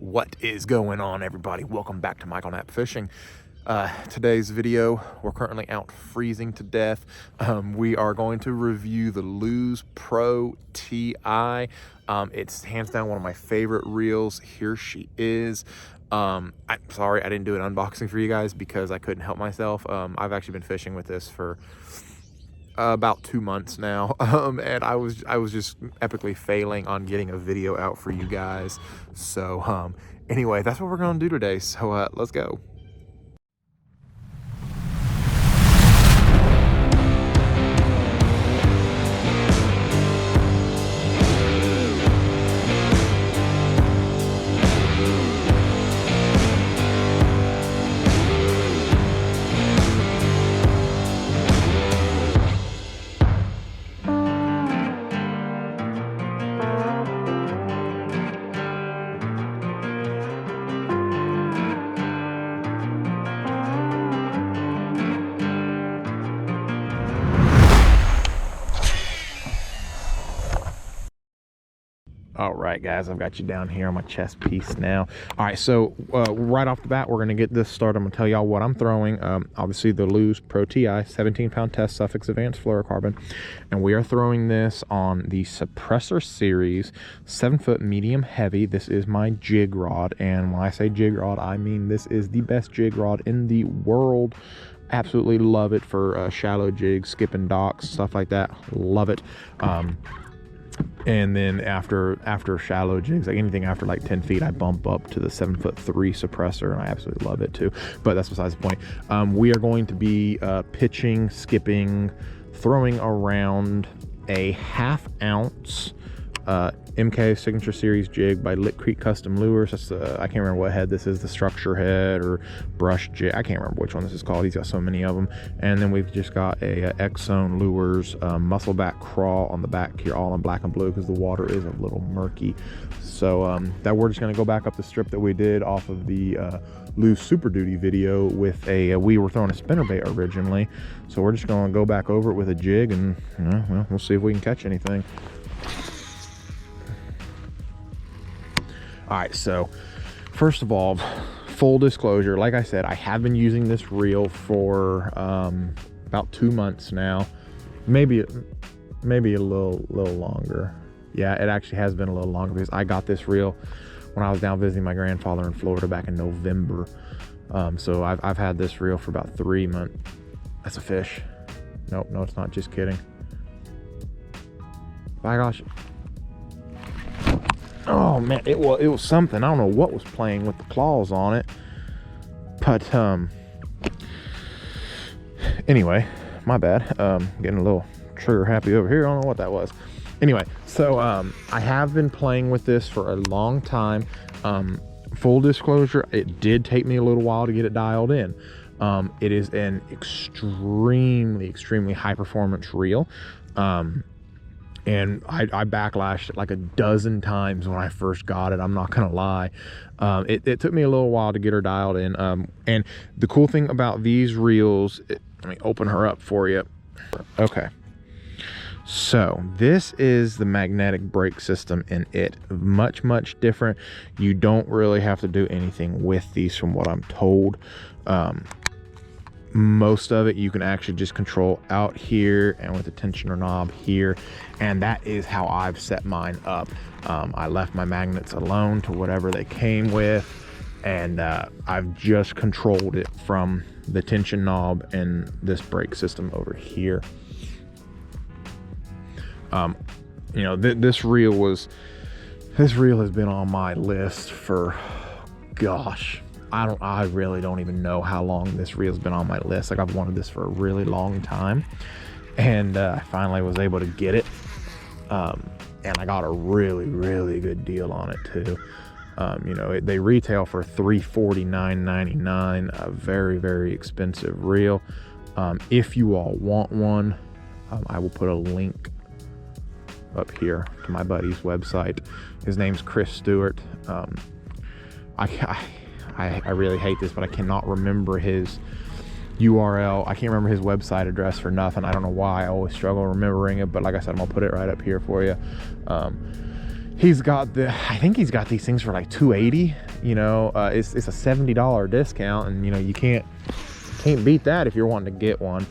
What is going on, everybody? Welcome back to Knapp Fishing. Today's video, we're currently out freezing to death. We are going to review the Lews Pro Ti. It's hands down one of my favorite reels. Here she is. I'm sorry I didn't do an unboxing for you guys because I couldn't help myself. I've actually been fishing with this for about 2 months now, and I was just epically failing on getting a video out for you guys. So anyway, that's what we're gonna do today. So let's go. All right, guys, I've got you down here on my chest piece now. All right, so right off the bat, we're gonna get this started. I'm gonna tell y'all what I'm throwing. Obviously the Lews Pro Ti 17-pound test Suffix advanced fluorocarbon, and we are throwing this on the Suppressor series 7-foot medium heavy. This is my jig rod, and when I say jig rod, I mean this is the best jig rod in the world. Absolutely love it for shallow jigs, skipping docks, stuff like that. Love it. And then after shallow jigs, like anything after like 10 feet, I bump up to the 7'3" suppressor, and I absolutely love it too. But that's besides the point. We are going to be pitching, skipping, throwing around a 1/2 ounce MK Signature Series jig by Lit Creek Custom Lures. That's I can't remember what head this is, the structure head or brush jig. I can't remember which one this is called. He's got so many of them. And then we've just got a X-Zone Lures Muscleback Crawl on the back here, all in black and blue because the water is a little murky. So that we're just going to go back up the strip that we did off of the Lews Super Duty video with a we were throwing a spinnerbait originally, so we're just going to go back over it with a jig, and well, we'll see if we can catch anything. All right, so first of all, full disclosure, like I said, I have been using this reel for about 2 months now, maybe a little longer. Yeah, it actually has been a little longer because I got this reel when I was down visiting my grandfather in Florida back in November. So I've had this reel for about 3 months. That's a fish. Nope, no, it's not. Just kidding. My gosh. Oh man, it was something. I don't know what was playing with the claws on it, but anyway, my bad. Getting a little trigger happy over here. I don't know what that was. Anyway, so I have been playing with this for a long time. Full disclosure, it did take me a little while to get it dialed in. It is an extremely high performance reel. And I backlashed it like a dozen times when I first got it. I'm not gonna lie. It took me a little while to get her dialed in. And the cool thing about these reels, let me open her up for you. Okay. So this is the magnetic brake system in it. Much different. You don't really have to do anything with these from what I'm told. Most of it you can actually just control out here and with the tensioner knob here, and that is how I've set mine up. I left my magnets alone to whatever they came with, and I've just controlled it from the tension knob and this brake system over here. You know, this reel has been on my list for, gosh, I really don't even know how long this reel's been on my list. Like, I've wanted this for a really long time, and I finally was able to get it, and I got a really good deal on it too. You know, they retail for $349.99, a very expensive reel. If you all want one, I will put a link up here to my buddy's website. His name's Chris Stewart. I really hate this, but I cannot remember his URL. I can't remember his website address for nothing. I don't know why. I always struggle remembering it, but like I said, I'm gonna put it right up here for you. he's got I think he's got these things for like $280. You know, it's a $70 discount, and you know, you can't beat that if you're wanting to get one.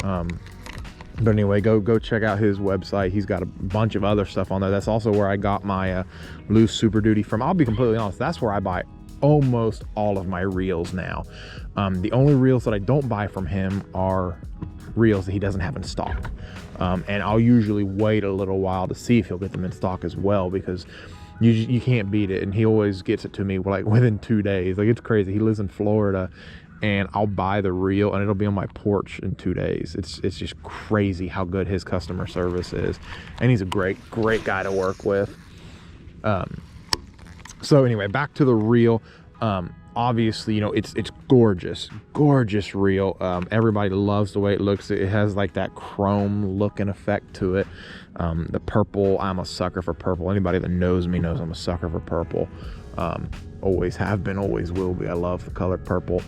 But anyway, go check out his website. He's got a bunch of other stuff on there. That's also where I got my Lews Super Duty from. I'll be completely honest, that's where I buy almost all of my reels now. The only reels that I don't buy from him are reels that he doesn't have in stock. And I'll usually wait a little while to see if he'll get them in stock as well, because you can't beat it. And he always gets it to me like within 2 days. Like, it's crazy. He lives in Florida, and I'll buy the reel and it'll be on my porch in 2 days. It's just crazy how good his customer service is. And he's a great guy to work with. So anyway, back to the reel. Obviously, you know, it's gorgeous reel. Everybody loves the way it looks. It has like that chrome looking effect to it. The purple, I'm a sucker for purple. Anybody that knows me knows I'm a sucker for purple. Always have been, always will be. I love the color purple.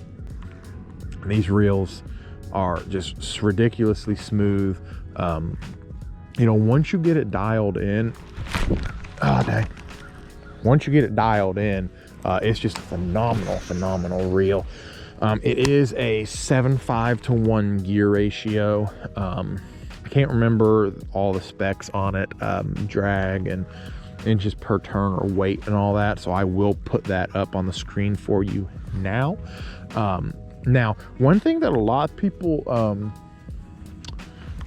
And these reels are just ridiculously smooth. You know, once you get it dialed in, once you get it dialed in, it's just a phenomenal reel. It is a 7.5 to 1 gear ratio. I can't remember all the specs on it, drag and inches per turn or weight and all that, so I will put that up on the screen for you now. Now, one thing that a lot of people,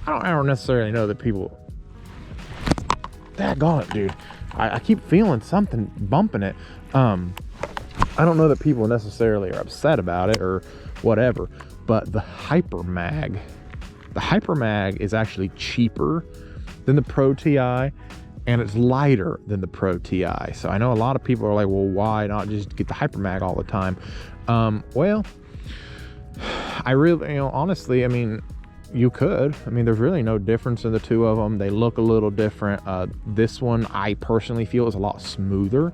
I don't necessarily know that people, daggone it, dude. I keep feeling something bumping it. I don't know that people necessarily are upset about it or whatever, but the Hyper Mag is actually cheaper than the Pro Ti, and it's lighter than the Pro Ti. So I know a lot of people are like, well, why not just get the Hyper Mag all the time? Well, I really, you know, honestly, I mean, you could. I mean, there's really no difference in the two of them. They look a little different. This one, I personally feel, is a lot smoother.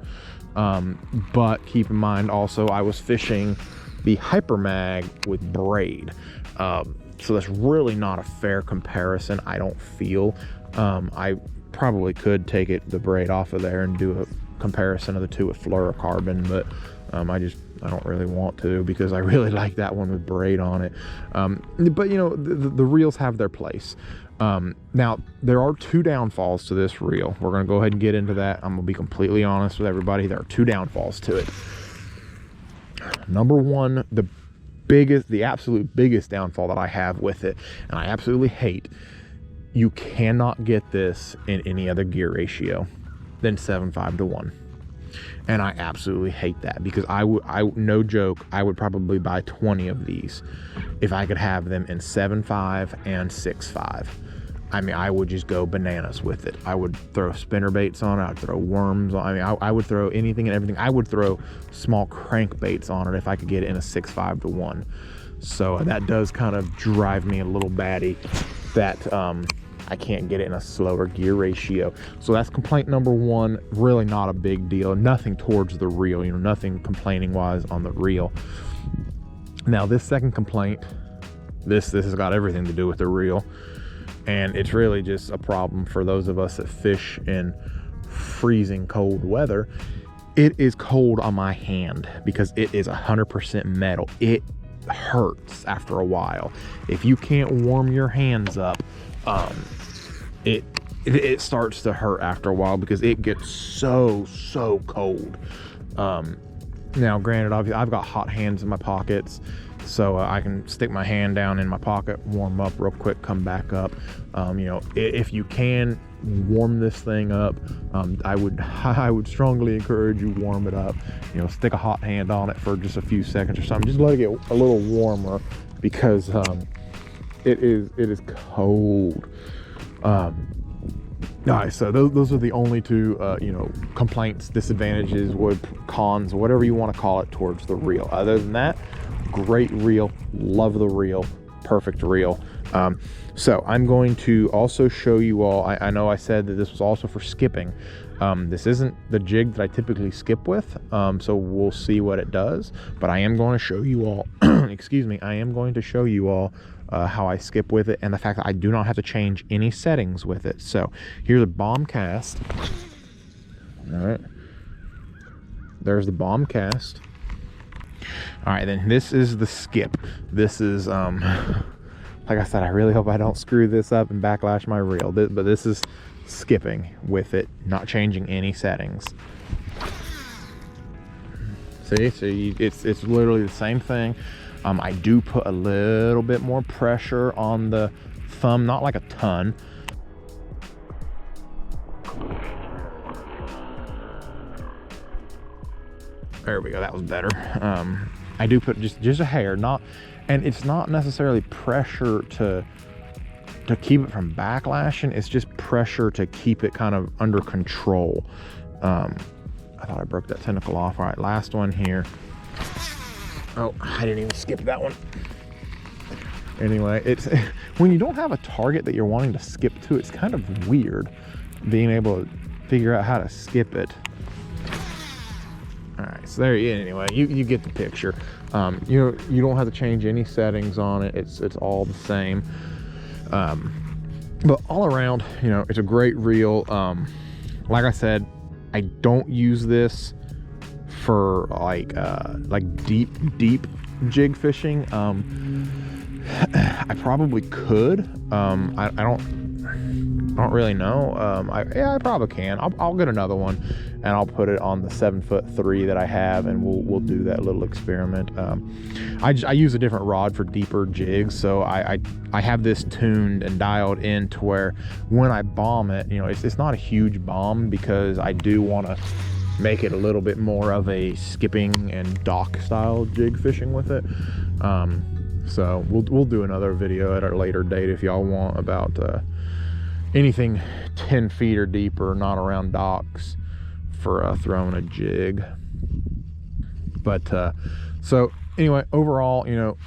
But keep in mind also, I was fishing the Hyper Mag with braid. So that's really not a fair comparison, I don't feel. I probably could take the braid off of there and do a comparison of the two with fluorocarbon, but I don't really want to, because I really like that one with braid on it. But you know, the reels have their place. Now, there are 2 downfalls to this reel. We're going to go ahead and get into that. I'm going to be completely honest with everybody. There are 2 downfalls to it. Number one, the absolute biggest downfall that I have with it, and I absolutely hate, you cannot get this in any other gear ratio than 7.5 to 1. And I absolutely hate that, because I no joke, I would probably buy 20 of these if I could have them in 7.5 and 6.5. I mean, I would just go bananas with it. I would throw spinner baits on it. I'd throw worms on it. I mean, I would throw anything and everything. I would throw small crankbaits on it if I could get it in a 6.5 to 1. So that does kind of drive me a little batty that I can't get it in a slower gear ratio. So that's complaint number one. Really not a big deal. Nothing towards the reel, you know, nothing complaining wise on the reel. Now this second complaint, this has got everything to do with the reel, and it's really just a problem for those of us that fish in freezing cold weather. It is cold on my hand because it is 100% metal. It hurts after a while. If you can't warm your hands up, it starts to hurt after a while because it gets so cold. Now granted, I've got hot hands in my pockets, so I can stick my hand down in my pocket, warm up real quick, come back up. You know, if you can warm this thing up, I would strongly encourage you warm it up. You know, stick a hot hand on it for just a few seconds or something. Just let it get a little warmer because it is cold. Alright, so those are the only 2 you know, complaints, disadvantages, cons, whatever you want to call it, towards the reel. Other than that, great reel, love the reel, perfect reel. So I'm going to also show you all, I know I said that this was also for skipping. This isn't the jig that I typically skip with, so we'll see what it does, but I am going to show you all excuse me, I am going to show you all how I skip with it, and the fact that I do not have to change any settings with it. So here's a bomb cast. All right. There's the bomb cast. All right, then this is the skip. This is, like I said, I really hope I don't screw this up and backlash my reel. But this is skipping with it, not changing any settings. See, so it's literally the same thing. I do put a little bit more pressure on the thumb, not like a ton. There we go, that was better. I do put just a hair, and it's not necessarily pressure to keep it from backlashing, it's just pressure to keep it kind of under control. I thought I broke that tentacle off. All right, last one here. Oh, I didn't even skip that one. Anyway, it's when you don't have a target that you're wanting to skip to, it's kind of weird being able to figure out how to skip it. All right, so there you go. Anyway, you get the picture. You don't have to change any settings on it. It's all the same. But all around, it's a great reel. Like I said, I don't use this for like deep jig fishing. I probably could. I don't really know. I probably can. I'll get another one and I'll put it on the 7'3" that I have, and we'll do that little experiment. I use a different rod for deeper jigs, so I have this tuned and dialed in to where when I bomb it, it's not a huge bomb, because I do want to make it a little bit more of a skipping and dock style jig fishing with it. So we'll do another video at a later date if y'all want about anything 10 feet or deeper, not around docks, for throwing a jig. But so anyway, overall, oh,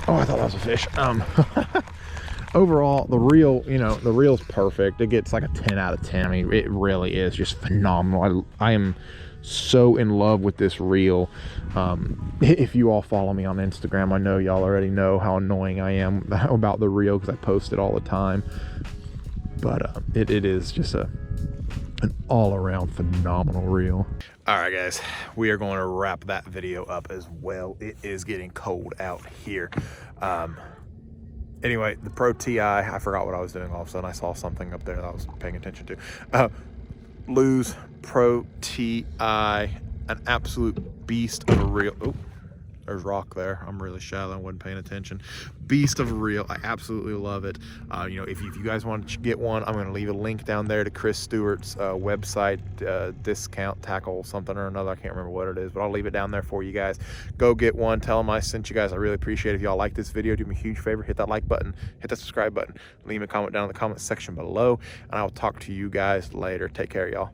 I thought that was a fish. Overall, the reel, the reel's perfect. It gets like a 10 out of 10. I mean, it really is just phenomenal. I am so in love with this reel. If you all follow me on Instagram, I know y'all already know how annoying I am about the reel, because I post it all the time. But it is just an all-around phenomenal reel. All right, guys, we are going to wrap that video up as well. It is getting cold out here. Anyway, the Pro Ti, I forgot what I was doing all of a sudden. I saw something up there that I was paying attention to. Lews Pro Ti, an absolute beast of a reel. Oh, there's rock there. I'm really shallow, I wasn't paying attention. Beast of a reel. I absolutely love it. If you guys want to get one, I'm going to leave a link down there to Chris Stewart's website, discount tackle something or another. I can't remember what it is, but I'll leave it down there for you guys. Go get one. Tell them I sent you guys. I really appreciate it. If y'all like this video, do me a huge favor, hit that like button, hit that subscribe button, leave me a comment down in the comment section below, and I'll talk to you guys later. Take care, y'all.